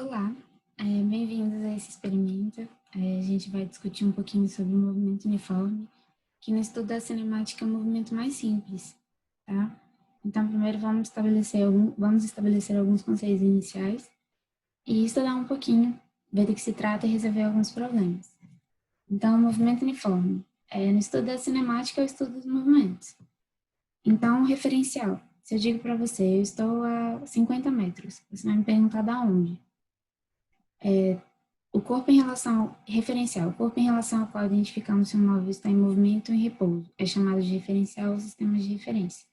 Olá, bem-vindos a esse experimento. A gente vai discutir um pouquinho sobre o movimento uniforme, que no estudo da cinemática é o movimento mais simples, tá? Então, primeiro vamos estabelecer alguns conceitos iniciais e estudar um pouquinho, ver do que se trata e resolver alguns problemas. Então, o movimento uniforme. No estudo da cinemática é o estudo dos movimentos. Então, referencial. Se eu digo para você, eu estou a 50 metros, você vai me perguntar da onde. O corpo em relação referencial, o corpo em relação ao qual identificamos se um móvel está em movimento ou em repouso, é chamado de referencial ou sistema de referência.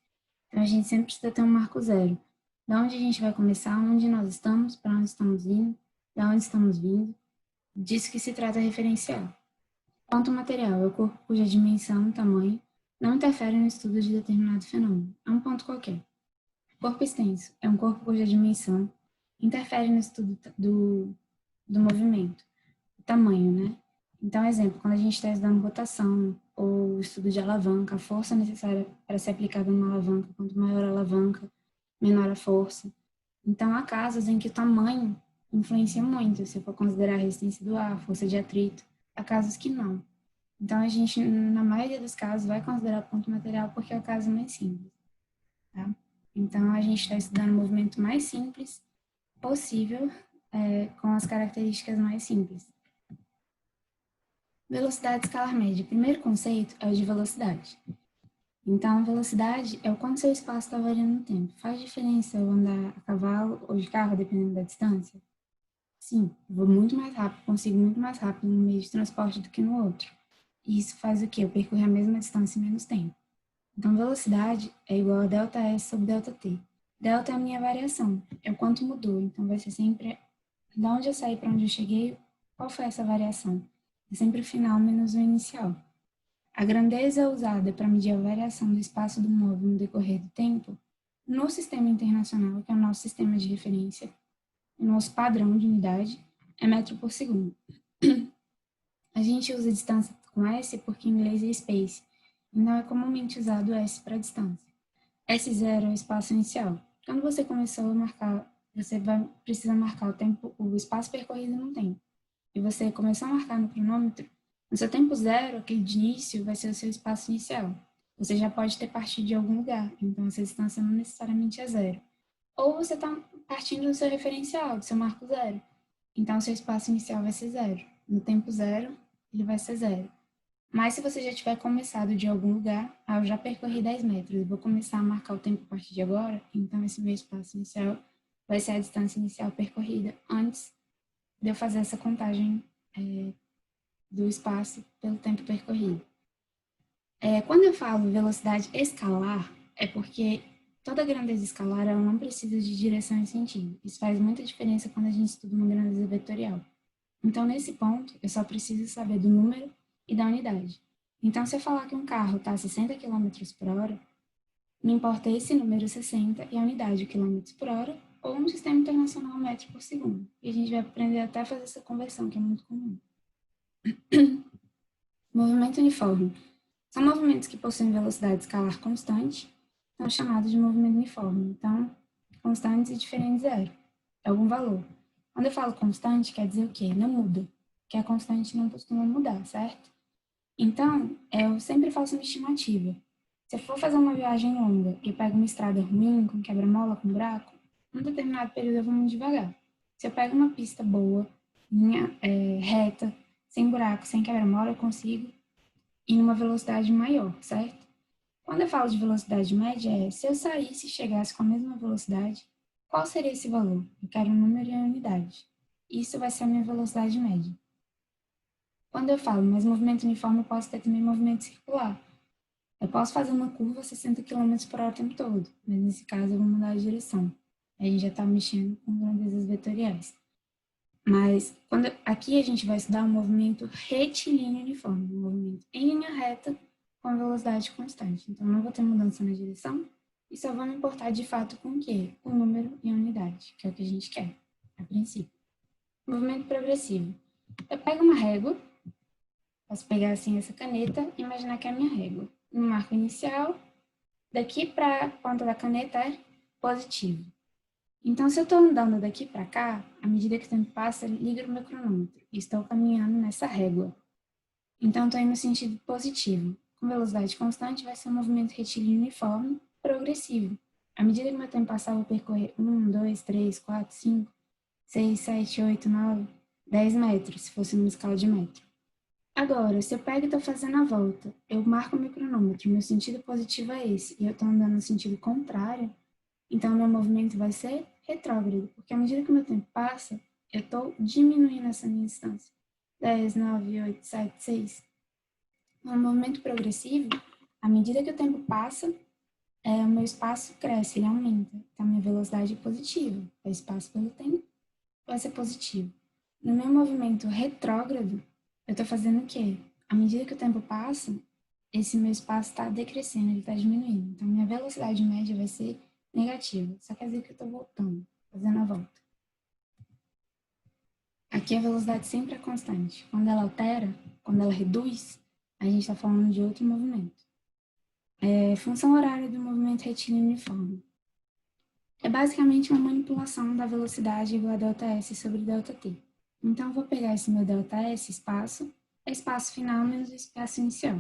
Então, a gente sempre precisa ter um marco zero. Da onde a gente vai começar, onde nós estamos, para onde estamos indo, da onde estamos vindo. Disso que se trata referencial. Ponto material é o corpo cuja dimensão, tamanho, não interfere no estudo de determinado fenômeno. É um ponto qualquer. Corpo extenso é um corpo cuja dimensão interfere no estudo do movimento. Tamanho, né? Então, exemplo, quando a gente está estudando rotação ou estudo de alavanca, a força necessária para ser aplicada numa alavanca, quanto maior a alavanca, menor a força. Então, há casos em que o tamanho influencia muito, se for considerar a resistência do ar, força de atrito. Há casos que não. Então, a gente, na maioria dos casos, vai considerar o ponto material porque é o caso mais simples, tá? Então, a gente está estudando o movimento mais simples possível, com as características mais simples. Velocidade escalar média. O primeiro conceito é o de velocidade. Então, velocidade é o quanto seu espaço está variando no tempo. Faz diferença eu andar a cavalo ou de carro, dependendo da distância? Sim, eu vou muito mais rápido, consigo muito mais rápido no meio de transporte do que no outro. E isso faz o quê? Eu percorrer a mesma distância em menos tempo. Então, velocidade é igual a ΔS sobre ΔT. Delta é a minha variação, é o quanto mudou. Então, vai ser sempre de onde eu saí para onde eu cheguei, qual foi essa variação? É sempre o final menos o inicial. A grandeza é usada para medir a variação do espaço do móvel no decorrer do tempo no sistema internacional, que é o nosso sistema de referência, o nosso padrão de unidade é metro por segundo. A gente usa distância com S porque em inglês é space, então é comumente usado S para distância. S0 é o espaço inicial. Quando você começou a marcar, precisa marcar o espaço percorrido num tempo. E você começou a marcar no cronômetro, no seu tempo zero, aquele de início, vai ser o seu espaço inicial. Você já pode ter partido de algum lugar, então essa distância não necessariamente é zero. Ou você está partindo do seu referencial, do seu marco zero. Então, o seu espaço inicial vai ser zero. No tempo zero, ele vai ser zero. Mas se você já tiver começado de algum lugar, eu já percorri 10 metros e vou começar a marcar o tempo a partir de agora, então esse meu espaço inicial vai ser a distância inicial percorrida antes de eu fazer essa contagem do espaço pelo tempo percorrido. Quando eu falo velocidade escalar, é porque toda grandeza escalar ela não precisa de direção e sentido. Isso faz muita diferença quando a gente estuda uma grandeza vetorial. Então, nesse ponto, eu só preciso saber do número e da unidade. Então, se eu falar que um carro está a 60 km por hora, me importa esse número 60 e a unidade, km por hora, ou no sistema internacional metro por segundo. E a gente vai aprender até a fazer essa conversão, que é muito comum. Movimento uniforme. São movimentos que possuem velocidade escalar constante, são chamados de movimento uniforme. Então, constantes e diferentes de zero. É algum valor. Quando eu falo constante, quer dizer o quê? Não muda. Que a constante não costuma mudar, certo? Então, eu sempre faço uma estimativa. Se eu for fazer uma viagem longa e eu pego uma estrada ruim, com quebra-mola, com buraco, num determinado período eu vou muito devagar. Se eu pego uma pista boa, reta, sem buraco, sem quebra-mola, eu consigo ir numa velocidade maior, certo? Quando eu falo de velocidade média, se eu saísse e chegasse com a mesma velocidade, qual seria esse valor? Eu quero o número e a unidade. Isso vai ser a minha velocidade média. Quando eu falo mais movimento uniforme, eu posso ter também movimento circular. Eu posso fazer uma curva a 60 km por hora o tempo todo, mas nesse caso eu vou mudar a direção. Aí a gente já está mexendo com grandezas vetoriais. Mas aqui a gente vai estudar um movimento retilíneo uniforme, um movimento em linha reta com velocidade constante. Então, não vou ter mudança na direção e só vou me importar de fato com o quê? O número e a unidade, que é o que a gente quer, a princípio. Movimento progressivo. Eu pego uma régua, posso pegar assim essa caneta e imaginar que é a minha régua. No marco inicial, daqui para a ponta da caneta é positivo. Então, se eu estou andando daqui para cá, à medida que o tempo passa, ligo o meu cronômetro e estou caminhando nessa régua. Então, estou indo no sentido positivo. Com velocidade constante, vai ser um movimento retilíneo uniforme, progressivo. À medida que o meu tempo passar, eu vou percorrer 1, 2, 3, 4, 5, 6, 7, 8, 9, 10 metros, se fosse numa escala de metro. Agora, se eu pego e estou fazendo a volta, eu marco o meu cronômetro, meu sentido positivo é esse, e eu estou andando no sentido contrário, então meu movimento vai ser retrógrado, porque à medida que o meu tempo passa, eu estou diminuindo essa minha distância. 10, 9, 8, 7, 6. No movimento progressivo, à medida que o tempo passa, o meu espaço cresce, ele aumenta. Então, a minha velocidade é positiva. O espaço pelo tempo vai ser positivo. No meu movimento retrógrado, eu estou fazendo o quê? À medida que o tempo passa, esse meu espaço está decrescendo, ele está diminuindo. Então, minha velocidade média vai ser negativa. Só quer dizer que eu estou voltando, fazendo a volta. Aqui a velocidade sempre é constante. Quando ela altera, quando ela reduz, a gente está falando de outro movimento. Função horária do movimento retilíneo uniforme. É basicamente uma manipulação da velocidade igual a ΔS sobre ΔT. Então, eu vou pegar esse meu ΔS, espaço, é espaço final menos o espaço inicial.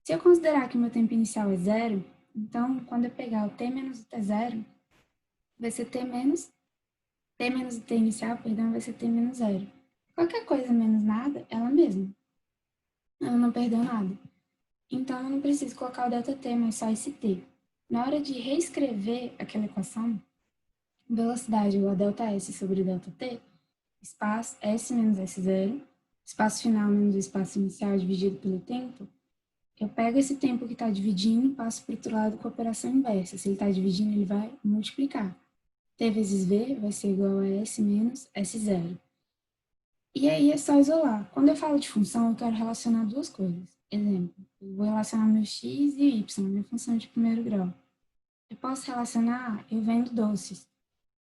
Se eu considerar que o meu tempo inicial é zero, então, quando eu pegar o t menos o t zero, vai ser t menos o t inicial, perdão, vai ser t menos zero. Qualquer coisa menos nada, ela mesma. Ela não perdeu nada. Então, eu não preciso colocar o ΔT, mas só esse t. Na hora de reescrever aquela equação, velocidade igual a ΔS sobre ΔT, espaço S menos S0, espaço final menos o espaço inicial dividido pelo tempo, eu pego esse tempo que está dividindo e passo para o outro lado com a operação inversa. Se ele está dividindo, ele vai multiplicar. T vezes V vai ser igual a S menos S0. E aí é só isolar. Quando eu falo de função, eu quero relacionar duas coisas. Exemplo, eu vou relacionar meu x e y, minha função de primeiro grau. Eu posso relacionar eu vendo doces.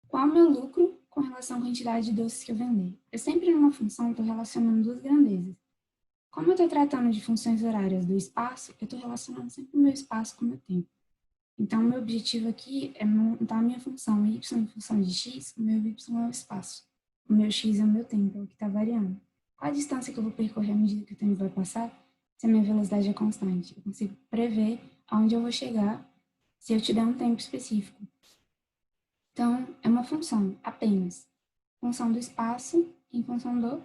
Qual o meu lucro com relação à quantidade de doces que eu vender? Eu sempre numa função estou relacionando duas grandezas. Como eu estou tratando de funções horárias do espaço, eu estou relacionando sempre o meu espaço com o meu tempo. Então, o meu objetivo aqui é montar a minha função y em função de x, o meu y é o espaço. O meu x é o meu tempo, é o que está variando. Qual a distância que eu vou percorrer à medida que o tempo vai passar? Se a minha velocidade é constante, eu consigo prever aonde eu vou chegar se eu te der um tempo específico. Então, é uma função apenas. Função do espaço em função do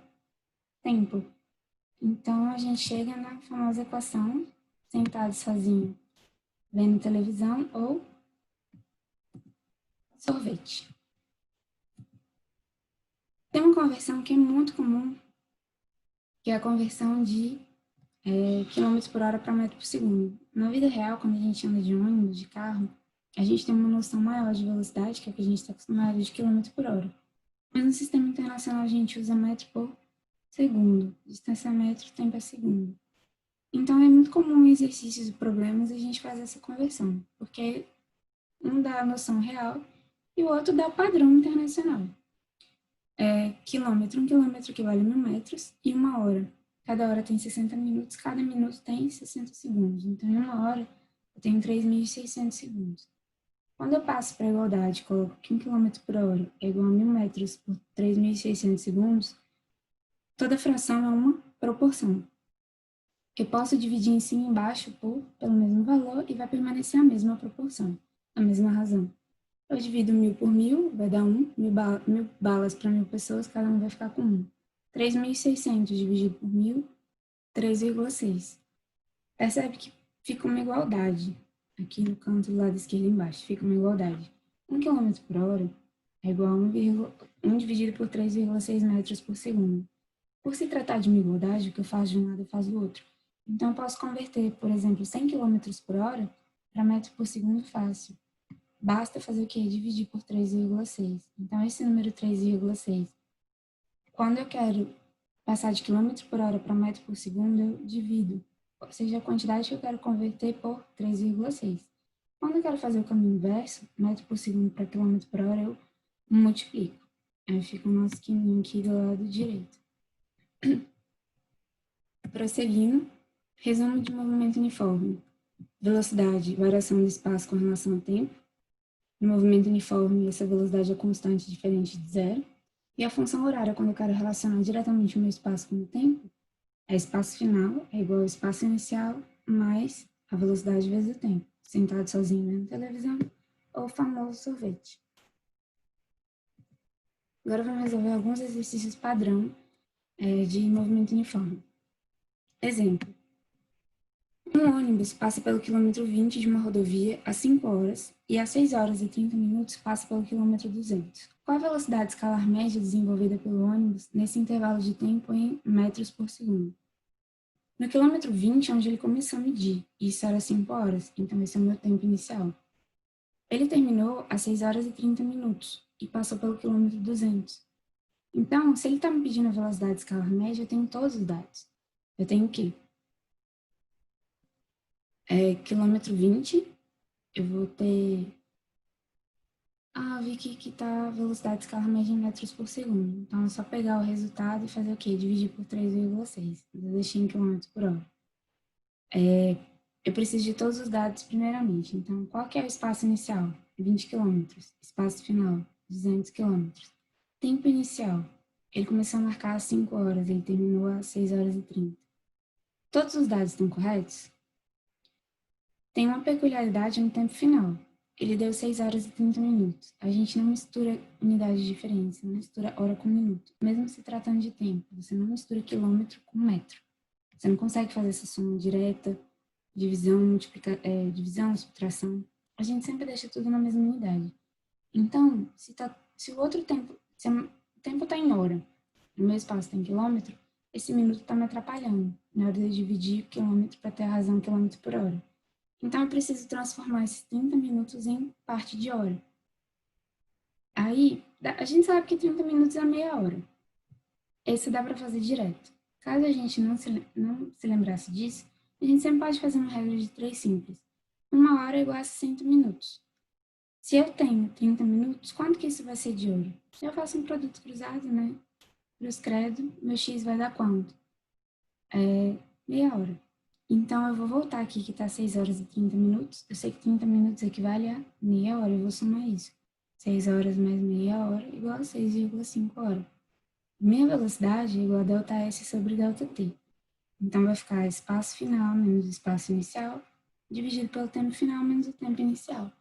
tempo. Então, a gente chega na famosa equação, sentado sozinho, vendo televisão ou sorvete. Tem uma conversão que é muito comum, que é a conversão de quilômetros por hora para metro por segundo. Na vida real, quando a gente anda de ônibus, de carro, a gente tem uma noção maior de velocidade, que é o que a gente está acostumado de quilômetro por hora. Mas no sistema internacional a gente usa metro por segundo, distância a metro, tempo a segundo. Então é muito comum em exercícios e problemas a gente fazer essa conversão, porque um dá a noção real e o outro dá o padrão internacional. Quilômetro, um quilômetro equivale a 1000 metros e uma hora. Cada hora tem 60 minutos, cada minuto tem 60 segundos. Então, em uma hora, eu tenho 3.600 segundos. Quando eu passo para a igualdade, coloco que 1 km por hora é igual a 1000 metros por 3.600 segundos, toda fração é uma proporção. Eu posso dividir em cima e embaixo pelo mesmo valor e vai permanecer a mesma proporção, a mesma razão. Eu divido 1000 por 1000, vai dar 1, 1000 balas para 1000 pessoas, cada um vai ficar com 1. 3.600 dividido por 1000, 3,6. Percebe que fica uma igualdade. Aqui no canto do lado esquerdo embaixo, fica uma igualdade. 1 km por hora é igual a 1 dividido por 3,6 metros por segundo. Por se tratar de uma igualdade, o que eu faço de um lado eu faço do outro. Então, eu posso converter, por exemplo, 100 km por hora para metro por segundo fácil. Basta fazer o quê? Dividir por 3,6. Então, esse número 3,6, quando eu quero passar de quilômetro por hora para metro por segundo, eu divido, ou seja, a quantidade que eu quero converter por 3,6. Quando eu quero fazer o caminho inverso, metro por segundo para quilômetro por hora, eu multiplico. Aí fica o nosso quininho aqui do lado direito. Prosseguindo, resumo de movimento uniforme. Velocidade, variação do espaço com relação ao tempo. No movimento uniforme, essa velocidade é constante diferente de zero. E a função horária, quando eu quero relacionar diretamente o meu espaço com o tempo, é espaço final é igual ao espaço inicial mais a velocidade vezes o tempo. Sentado sozinho vendo televisão ou o famoso sorvete. Agora vamos resolver alguns exercícios padrão de movimento uniforme. Exemplo. Um ônibus passa pelo quilômetro 20 de uma rodovia às 5 horas e às 6 horas e 30 minutos passa pelo quilômetro 200. Qual a velocidade escalar média desenvolvida pelo ônibus nesse intervalo de tempo em metros por segundo? No quilômetro 20 é onde ele começou a medir, e isso era 5 horas, então esse é o meu tempo inicial. Ele terminou às 6 horas e 30 minutos e passou pelo quilômetro 200. Então, se ele está me pedindo a velocidade escalar média, eu tenho todos os dados. Eu tenho o quê? Quilômetro 20, eu vou ter... vi que tá a velocidade escalar média em metros por segundo. Então, é só pegar o resultado e fazer o quê? Dividir por 3,6. Eu deixei em quilômetros por hora. Eu preciso de todos os dados primeiramente. Então, qual que é o espaço inicial? 20 km. Espaço final, 200 km. Tempo inicial. Ele começou a marcar às 5 horas, ele terminou às 6 horas e 30. Todos os dados estão corretos? Tem uma peculiaridade no tempo final. Ele deu 6 horas e 30 minutos. A gente não mistura unidades diferentes, não mistura hora com minuto. Mesmo se tratando de tempo, você não mistura quilômetro com metro. Você não consegue fazer essa soma direta, divisão, divisão, subtração. A gente sempre deixa tudo na mesma unidade. Então, se o outro tempo, se o tempo está em hora, o meu espaço está em quilômetro, esse minuto está me atrapalhando na hora de dividir o quilômetro para ter a razão quilômetro por hora. Então, eu preciso transformar esses 30 minutos em parte de hora. Aí, a gente sabe que 30 minutos é meia hora. Esse dá para fazer direto. Caso a gente não se lembrasse disso, a gente sempre pode fazer uma regra de 3 simples. 1 hora é igual a 60 minutos. Se eu tenho 30 minutos, quanto que isso vai ser de hora? Se eu faço um produto cruzado, né? Cruz credo, meu x vai dar quanto? Meia hora. Então, eu vou voltar aqui que está 6 horas e 30 minutos. Eu sei que 30 minutos equivale a meia hora. Eu vou somar isso. 6 horas mais meia hora igual a 6,5 horas. Minha velocidade é igual a ΔS sobre ΔT. Então, vai ficar espaço final menos espaço inicial, dividido pelo tempo final menos o tempo inicial.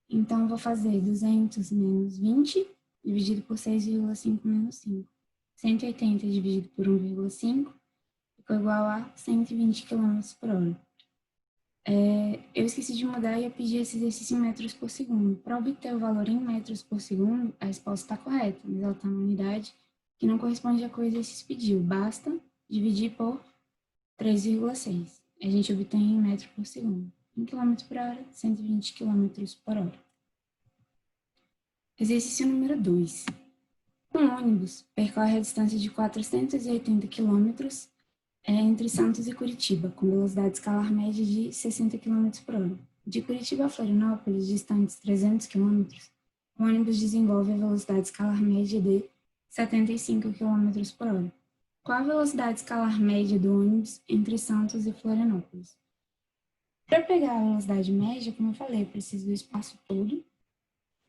Então, eu vou fazer 200 menos 20, dividido por 6,5 menos 5. 180 dividido por 1,5 ficou igual a 120 km por hora. Eu esqueci de mudar e eu pedi esse exercício em metros por segundo. Para obter o valor em metros por segundo, a resposta está correta, mas ela está na unidade que não corresponde à coisa que o exercício pediu. Basta dividir por 3,6. A gente obtém em metro por segundo. 1 km por hora, 120 km por hora. Exercício número 2. Um ônibus percorre a distância de 480 km entre Santos e Curitiba, com velocidade escalar média de 60 km por hora. De Curitiba a Florianópolis, distantes 300 km, o ônibus desenvolve a velocidade escalar média de 75 km por hora. Qual a velocidade escalar média do ônibus entre Santos e Florianópolis? Para pegar a velocidade média, como eu falei, eu preciso do espaço todo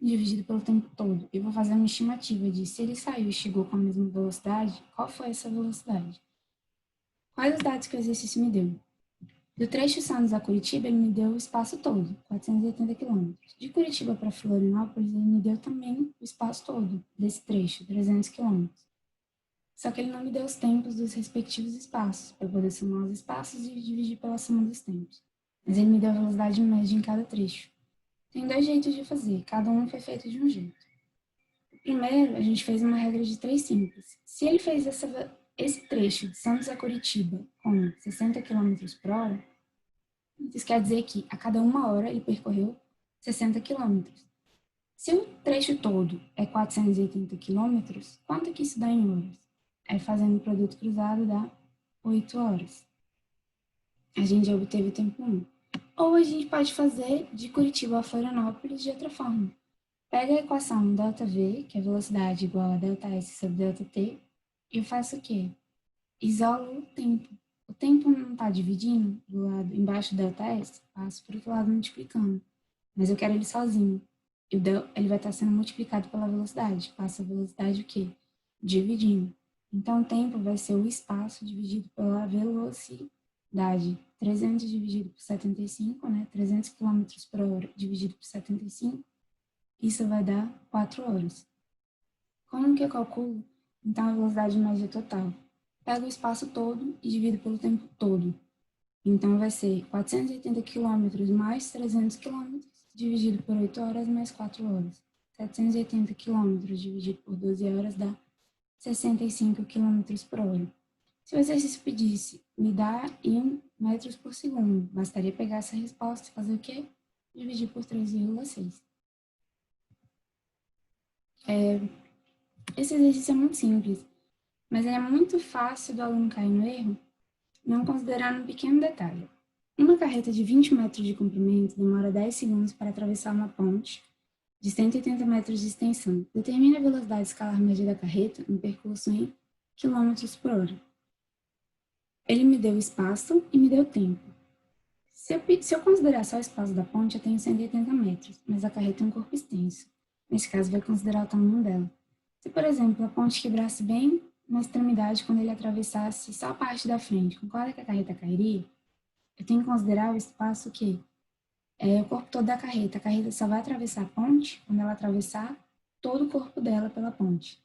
dividido pelo tempo todo. Eu vou fazer uma estimativa de se ele saiu e chegou com a mesma velocidade, qual foi essa velocidade? Quais os dados que o exercício me deu? Do trecho Santos a Curitiba, ele me deu o espaço todo, 480 km. De Curitiba para Florianópolis, ele me deu também o espaço todo desse trecho, 300 km. Só que ele não me deu os tempos dos respectivos espaços, para eu poder somar os espaços e dividir pela soma dos tempos. Mas ele me deu a velocidade média em cada trecho. Tem 2 jeitos de fazer, cada um foi feito de um jeito. Primeiro, a gente fez uma regra de 3 simples. Se ele fez esse trecho de Santos a Curitiba com 60 km por hora, isso quer dizer que a cada 1 hora ele percorreu 60 km. Se o trecho todo é 480 km, quanto que isso dá em horas? Aí fazendo o produto cruzado dá 8 horas. A gente já obteve o tempo 1. Ou a gente pode fazer de Curitiba a Florianópolis de outra forma. Pega a equação ΔV, que é velocidade igual a ΔS sobre ΔT, e eu faço o quê? Isolo o tempo. O tempo não está dividindo do lado embaixo do ΔS, passo para o outro lado multiplicando. Mas eu quero ele sozinho. ele vai estar sendo multiplicado pela velocidade. Passa a velocidade o quê? Dividindo. Então, o tempo vai ser o espaço dividido pela velocidade. 300 dividido por 75, né? 300 km por hora dividido por 75, isso vai dar 4 horas. Como que eu calculo, então, a velocidade média total? Pego o espaço todo e divido pelo tempo todo. Então, vai ser 480 km mais 300 km dividido por 8 horas mais 4 horas. 780 km dividido por 12 horas dá 65 km por hora. Se o exercício pedisse me dá em metros por segundo, bastaria pegar essa resposta e fazer o quê? Dividir por 3,6. Esse exercício é muito simples, mas ele é muito fácil do aluno cair no erro, não considerando um pequeno detalhe. Uma carreta de 20 metros de comprimento demora 10 segundos para atravessar uma ponte de 180 metros de extensão. Determine a velocidade escalar média da carreta no percurso em quilômetros por hora. Ele me deu espaço e me deu tempo. Se eu considerar só o espaço da ponte, eu tenho 180 metros, mas a carreta tem um corpo extenso. Nesse caso, vai considerar o tamanho dela. Se, por exemplo, a ponte quebrasse bem na extremidade quando ele atravessasse só a parte da frente, com qual é que a carreta cairia? Eu tenho que considerar o espaço que é o corpo todo da carreta. A carreta só vai atravessar a ponte quando ela atravessar todo o corpo dela pela ponte.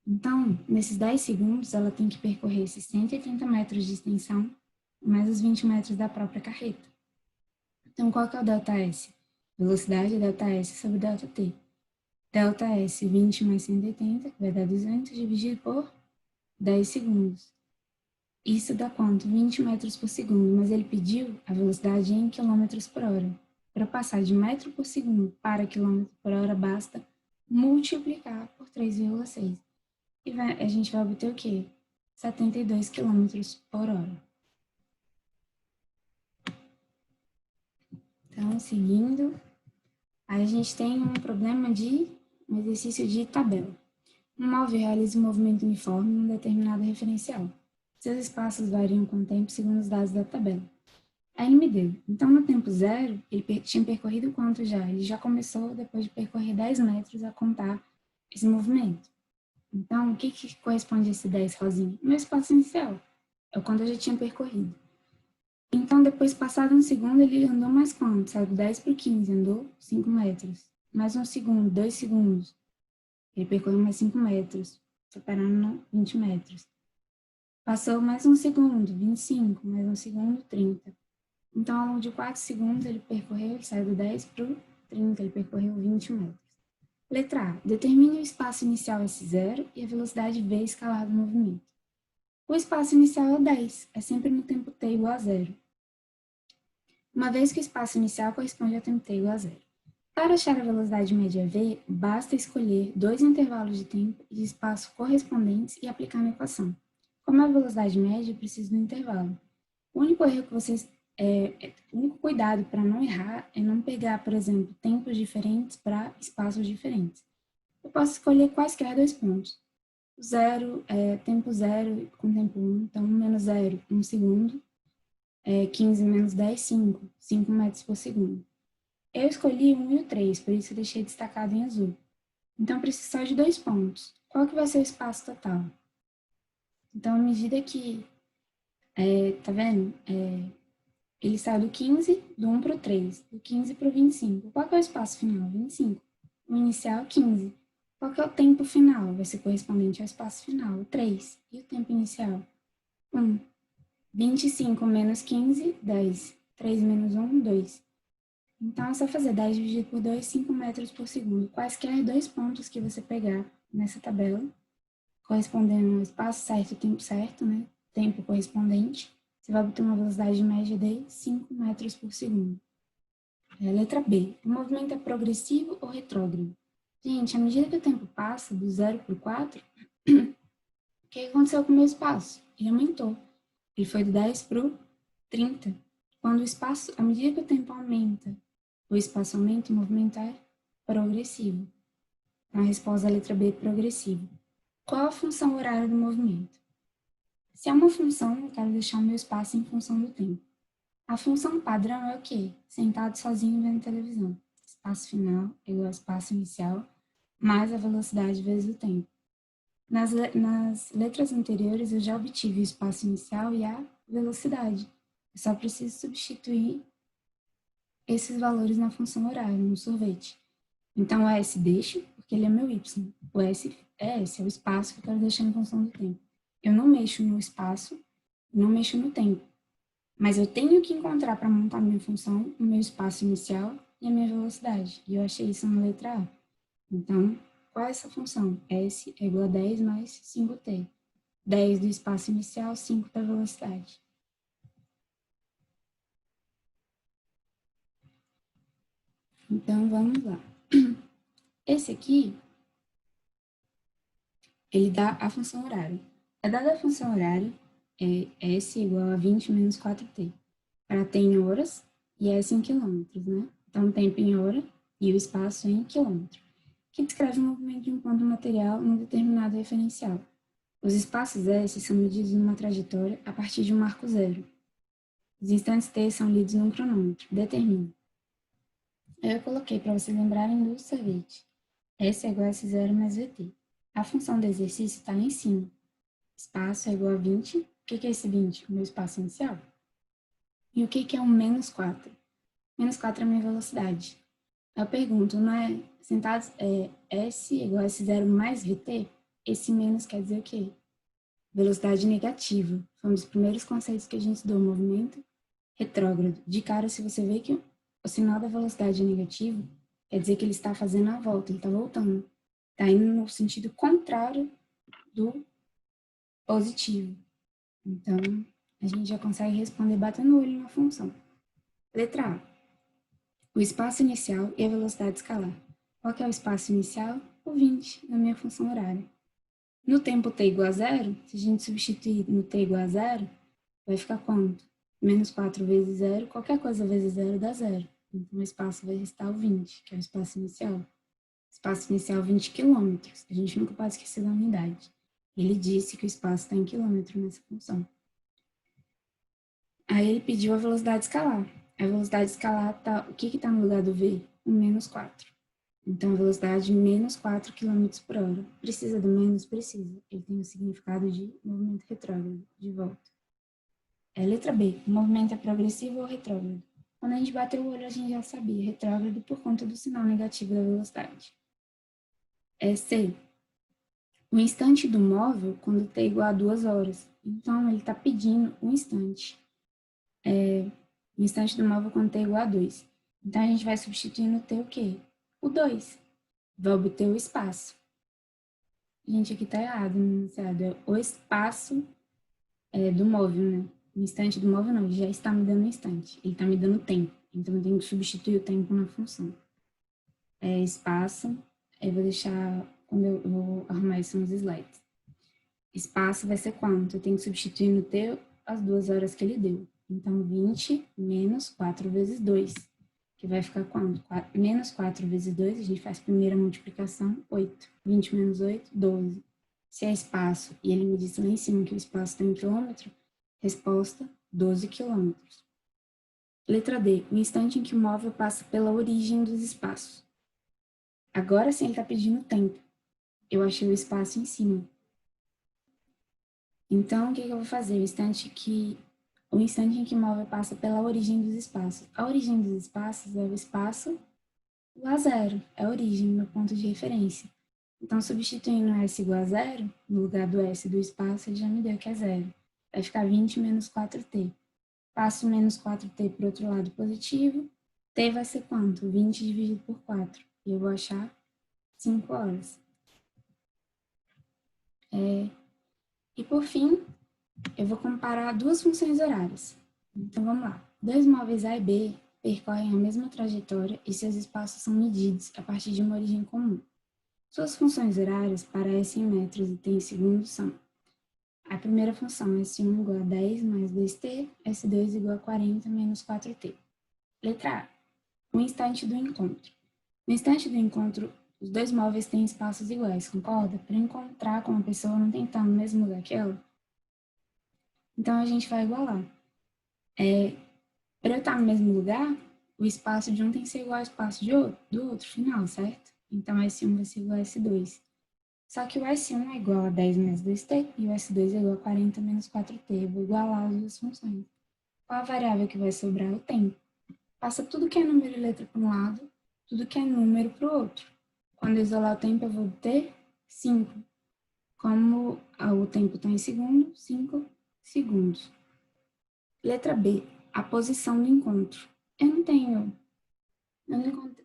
Então, nesses 10 segundos, ela tem que percorrer esses 180 metros de extensão, mais os 20 metros da própria carreta. Então, qual que é o ΔS? Velocidade ΔS sobre ΔT. ΔS 20 mais 180, que vai dar 200, dividido por 10 segundos. Isso dá quanto? 20 metros por segundo, mas ele pediu a velocidade em quilômetros por hora. Para passar de metro por segundo para quilômetro por hora, basta multiplicar por 3,6. E a gente vai obter o quê? 72 quilômetros por hora. Então, seguindo, aí a gente tem um problema de um exercício de tabela. Um móvel realiza um movimento uniforme em um determinado referencial. Seus espaços variam com o tempo segundo os dados da tabela. Aí ele me deu. Então, no tempo zero, ele tinha percorrido quanto já? Ele já começou, depois de percorrer 10 metros, a contar esse movimento. Então, o que corresponde a esse 10 rosinha? Meu espaço inicial. É o quanto eu já tinha percorrido. Então, depois, passado um segundo, ele andou mais quanto? Saiu do 10 para o 15, andou 5 metros. Mais um segundo, 2 segundos. Ele percorreu mais 5 metros, separando 20 metros. Passou mais um segundo, 25, mais um segundo, 30. Então, ao longo de 4 segundos, ele saiu do 10 para o 30, ele percorreu 20 metros. Letra A. Determine o espaço inicial S0 e a velocidade V escalar do movimento. O espaço inicial é o 10, é sempre no tempo t igual a 0. Uma vez que o espaço inicial corresponde ao tempo t igual a 0. Para achar a velocidade média V, basta escolher dois intervalos de tempo e de espaço correspondentes e aplicar na equação. Como é a velocidade média, eu preciso do intervalo. O único erro que vocês o único cuidado para não errar é não pegar, por exemplo, tempos diferentes para espaços diferentes. Eu posso escolher quaisquer dois pontos. Zero, tempo zero com tempo 1, então 1 menos 0, 1 segundo. 15 menos 10, 5. 5 metros por segundo. Eu escolhi o 1 e o 3, por isso eu deixei destacado em azul. Então, eu preciso só de dois pontos. Qual que vai ser o espaço total? Então, à medida que, tá vendo? Ele saiu do 15, do 1 para o 3, do 15 para o 25. Qual que é o espaço final? 25. O inicial, 15. Qual que é o tempo final? Vai ser correspondente ao espaço final, 3. E o tempo inicial? 1. 25 menos 15, 10. 3 menos 1, 2. Então, é só fazer 10 dividido por 2, 5 metros por segundo. Quaisquer dois pontos que você pegar nessa tabela, correspondendo ao espaço certo e tempo certo, né? Tempo correspondente, você vai obter uma velocidade média de 5 metros por segundo. Letra B. O movimento é progressivo ou retrógrado? Gente, à medida que o tempo passa do 0 para o 4, o que aconteceu com o meu espaço? Ele aumentou. Ele foi do 10 para o 30. Quando o espaço, à medida que o tempo aumenta, o espaço aumenta, o movimento é progressivo. Então, a resposta da letra B é progressivo. Qual a função horária do movimento? Se é uma função, eu quero deixar o meu espaço em função do tempo. A função padrão é o quê? Sentado sozinho vendo televisão. espaço final é igual ao espaço inicial, mais a velocidade vezes o tempo. Nas letras anteriores, eu já obtive o espaço inicial e a velocidade. Eu só preciso substituir esses valores na função horária, no sorvete. Então, o S deixo, porque ele é meu Y. O S é S, é o espaço que eu quero deixar em função do tempo. Eu não mexo no espaço, não mexo no tempo. Mas eu tenho que encontrar para montar minha função o meu espaço inicial e a minha velocidade. E eu achei isso na letra A. Então, qual é essa função? S é igual a 10 mais 5t. 10 do espaço inicial, 5 da velocidade. Então, vamos lá. Esse aqui, ele dá a função horária. A dada a função horária é S igual a 20 menos 4t. Para t em horas e S em quilômetros, né? Então, tempo em hora e o espaço em quilômetro, que descreve o movimento de um ponto material num determinado referencial. Os espaços S são medidos numa trajetória a partir de um marco zero. Os instantes t são lidos num cronômetro. Determina. Eu coloquei para vocês lembrarem do sorvete. S é igual a S0 mais VT. A função do exercício está lá em cima. Espaço é igual a 20. O que é esse 20? O meu espaço inicial. E o que é um menos 4? Menos 4 é a minha velocidade. Eu pergunto, não é sentados, S igual a S0 mais VT? Esse menos quer dizer o quê? Velocidade negativa. Foi um dos primeiros conceitos que a gente estudou, movimento retrógrado. De cara, se você vê que o sinal da velocidade é negativo, quer dizer que ele está fazendo a volta, ele está voltando. Está indo no sentido contrário do positivo. Então, a gente já consegue responder batendo o olho na função. Letra A. O espaço inicial e a velocidade escalar. Qual que é o espaço inicial? O 20, na minha função horária. No tempo t igual a zero, se a gente substituir no t igual a zero, vai ficar quanto? Menos 4 vezes zero, qualquer coisa vezes zero dá zero. Então, o espaço vai restar o 20, que é o espaço inicial. Espaço inicial 20 quilômetros. A gente nunca pode esquecer da unidade. Ele disse que o espaço está em quilômetro nessa função. Aí ele pediu a velocidade escalar. A velocidade escalar, o que está no lugar do V? O menos 4. Então, a velocidade menos 4 km por hora. Precisa do menos? Precisa. Ele tem o significado de movimento retrógrado, de volta. Letra B. O movimento é progressivo ou retrógrado? Quando a gente bateu o olho, a gente já sabia. Retrógrado por conta do sinal negativo da velocidade. C. O instante do móvel quando t é igual a 2 horas. Então, ele está pedindo um instante. O instante do móvel quando t é igual a 2. Então, a gente vai substituir no t o quê? O 2. Vai obter o espaço. Gente, aqui tá errado no enunciado. É o espaço do móvel, né? O instante do móvel não, ele já está me dando instante. Ele está me dando tempo. Então, eu tenho que substituir o tempo na função. Espaço, eu vou deixar, quando eu vou arrumar isso nos slides. Espaço vai ser quanto? Eu tenho que substituir no t as 2 horas que ele deu. Então, 20 menos 4 vezes 2, que vai ficar quanto? Menos 4 vezes 2, a gente faz a primeira multiplicação, 8. 20 menos 8, 12. Se é espaço, e ele me disse lá em cima que o espaço tem quilômetro, resposta, 12 quilômetros. Letra D, o instante em que o móvel passa pela origem dos espaços. Agora sim ele está pedindo tempo. Eu achei o espaço em cima. Então, o que eu vou fazer? O instante em que o móvel passa pela origem dos espaços. A origem dos espaços é o espaço lá zero, é a origem, meu ponto de referência. Então, substituindo S igual a zero, no lugar do S do espaço, ele já me deu que é zero. Vai ficar 20 menos 4t. Passo menos 4t para o outro lado positivo. T vai ser quanto? 20 dividido por 4. E eu vou achar 5 horas. E por fim, eu vou comparar duas funções horárias. Então, vamos lá. Dois móveis A e B percorrem a mesma trajetória e seus espaços são medidos a partir de uma origem comum. Suas funções horárias para S em metros e T em segundos são: a primeira função, S1 igual a 10 mais 2t, S2 igual a 40 menos 4t. Letra A. O instante do encontro. No instante do encontro, os dois móveis têm espaços iguais, concorda? Para encontrar com uma pessoa não tem que estar no mesmo lugar que ela. Então, a gente vai igualar. Para eu estar no mesmo lugar, o espaço de um tem que ser igual ao espaço do outro final, certo? Então, S1 vai ser igual a S2. Só que o S1 é igual a 10 menos 2t e o S2 é igual a 40 menos 4t. Eu vou igualar as duas funções. Qual a variável que vai sobrar? O tempo. Passa tudo que é número e letra para um lado, tudo que é número para o outro. Quando eu isolar o tempo, eu vou ter 5. Como o tempo está em segundo, 5 segundos. Letra B, a posição do encontro. Eu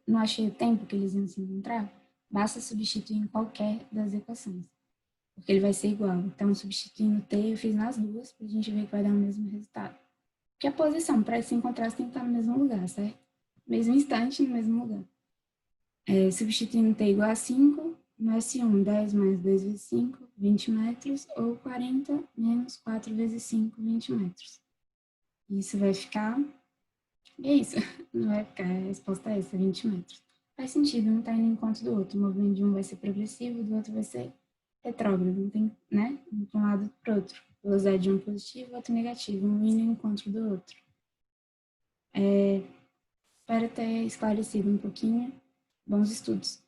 não achei o tempo que eles iam se encontrar. Basta substituir em qualquer das equações, porque ele vai ser igual. Então, substituindo T, eu fiz nas duas, para a gente ver que vai dar o mesmo resultado. Porque a posição, para se encontrar, você tem que estar no mesmo lugar, certo? Mesmo instante, no mesmo lugar. Substituindo T igual a 5, no S1, 10 mais 2 vezes 5, 20 metros, ou 40 menos 4 vezes 5, 20 metros. Isso vai ficar... E é isso. Não vai ficar, a resposta é essa, 20 metros. Faz sentido, um está indo em encontro do outro. O movimento de um vai ser progressivo, do outro vai ser retrógrado. Não tem, né? Um para um lado para o outro. Velocidade de um positivo, outro negativo. Um indo em encontro do outro. Espero ter esclarecido um pouquinho. Bons estudos.